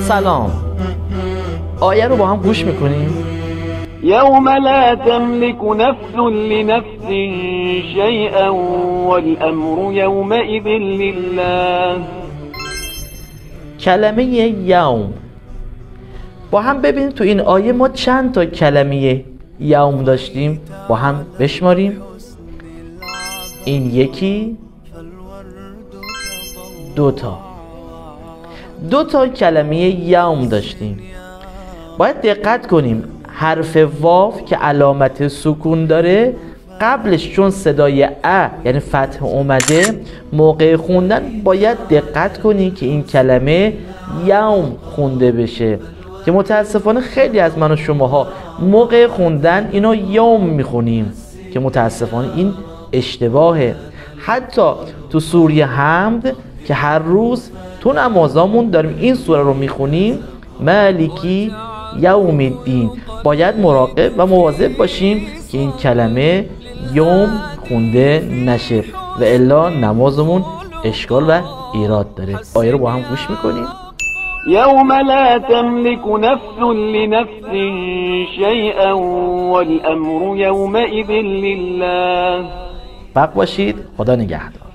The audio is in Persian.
سلام. آیه رو با هم گوش میکنیم. یوم لا تملك نفس لنفس شیئا والامر یومئذ لله. کلمه یوم با هم ببینیم تو این آیه ما چند تا کلمه یوم داشتیم، با هم بشماریم. این یکی، دو تا کلمه یوم داشتیم. باید دقت کنیم حرف واو که علامت سکون داره قبلش چون صدای ا یعنی فتح اومده، موقع خوندن باید دقت کنی که این کلمه یوم خونده بشه، که متاسفانه خیلی از من و شماها موقع خوندن اینو یوم میخونیم که متاسفانه این اشتباهه. حتی تو سوره حمد که هر روز تو نمازامون داریم این سوره رو میخونیم، مالکی یوم الدین، باید مراقب و مواظب باشیم که این کلمه یوم خونده نشه و الا نمازمون اشکال و ایراد داره. آیه رو با هم گوش میکنیم. یوم لا تملك نفس لنفس شیئا والامر یومئذ لله. وقت باشید. خدا نگهدار.